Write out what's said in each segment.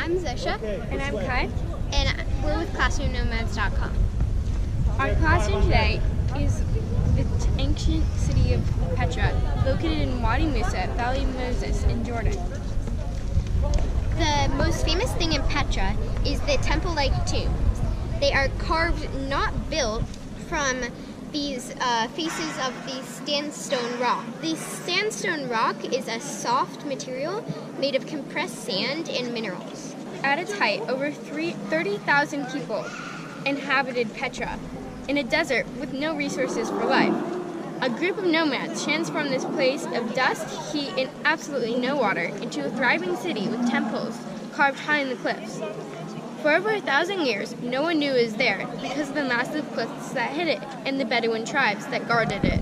I'm Zesha. And I'm Kai. And we're with ClassroomNomads.com. Our classroom today is the ancient city of Petra, located in Wadi Musa, Valley of Moses in Jordan. The most famous thing in Petra is the temple-like tombs. They are carved, not built, from these faces of the sandstone rock. The sandstone rock is a soft material made of compressed sand and minerals. At its height, over 30,000 people inhabited Petra, in a desert with no resources for life. A group of nomads transformed this place of dust, heat, and absolutely no water into a thriving city with temples carved high in the cliffs. For over 1,000 years, no one knew it was there because of the massive cliffs that hid it and the Bedouin tribes that guarded it.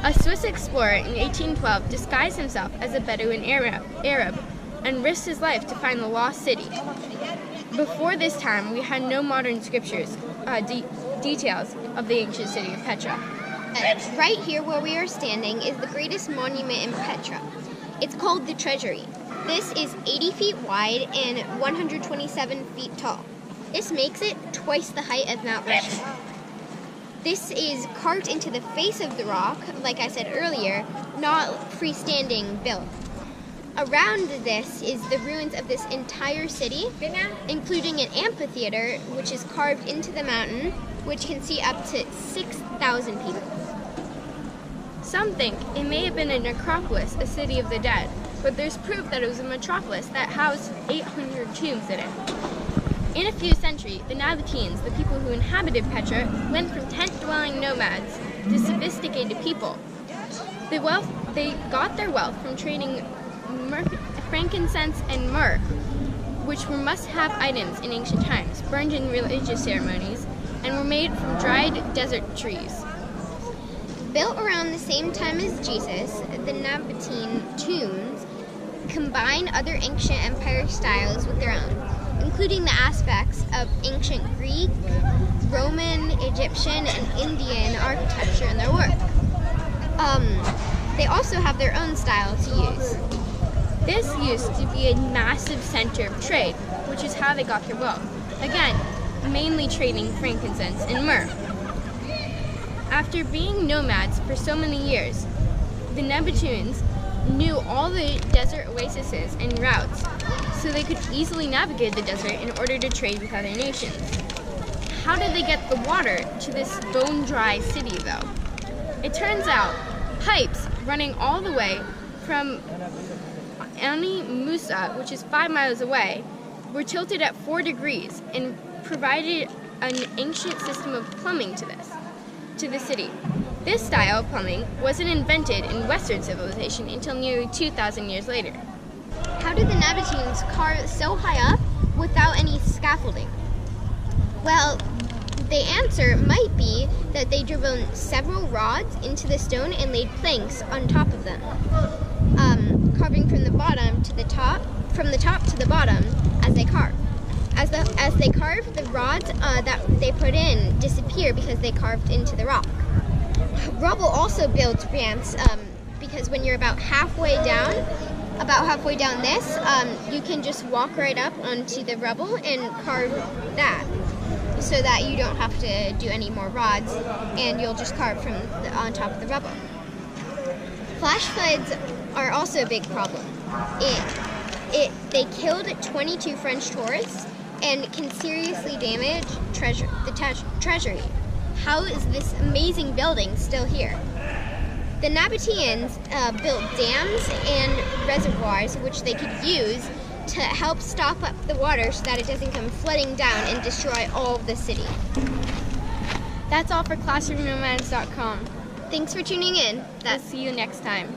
A Swiss explorer in 1812 disguised himself as a Bedouin Arab and risked his life to find the lost city. Before this time, we had no modern scriptures, details of the ancient city of Petra. Right here where we are standing is the greatest monument in Petra. It's called the Treasury. This is 80 feet wide and 127 feet tall. This makes it twice the height of Mount Rushmore. This is carved into the face of the rock, like I said earlier, not freestanding built. Around this is the ruins of this entire city, including an amphitheater, which is carved into the mountain, which can seat up to 6,000 people. Some think it may have been a necropolis, a city of the dead, but there's proof that it was a metropolis that housed 800 tombs in it. In a few centuries, the Nabateans, the people who inhabited Petra, went from tent-dwelling nomads to sophisticated people. They got their wealth from trading frankincense and myrrh, which were must-have items in ancient times, burned in religious ceremonies, and were made from dried desert trees. Built around the same time as Jesus, the Nabatean tombs combine other ancient empire styles with their own, including the aspects of ancient Greek, Roman, Egyptian, and Indian architecture in their work. They also have their own style to use. This used to be a massive center of trade, which is how they got their wealth. Again, mainly trading frankincense and myrrh. After being nomads for so many years, the Nabateans knew all the desert oases and routes, so they could easily navigate the desert in order to trade with other nations. How did they get the water to this bone-dry city, though? It turns out, pipes running all the way from Wadi Musa, which is 5 miles away, were tilted at 4 degrees and provided an ancient system of plumbing to the city. This style of plumbing wasn't invented in Western civilization until nearly 2,000 years later. How did the Nabateans carve so high up without any scaffolding? Well, the answer might be that they drilled several rods into the stone and laid planks on top of them, carving from the bottom to the top, from the top to the bottom as they carve. As they carve, the rods that they put in disappear because they carved into the rock. Rubble also builds ramps because when you're about halfway down this, you can just walk right up onto the rubble and carve that, so that you don't have to do any more rods, and you'll just carve from on top of the rubble. Flash floods are also a big problem. They killed 22 French tourists and can seriously damage the treasury. How is this amazing building still here? The Nabateans built dams and reservoirs which they could use to help stop up the water so that it doesn't come flooding down and destroy all of the city. That's all for ClassroomNomads.com. Thanks for tuning in. We'll see you next time.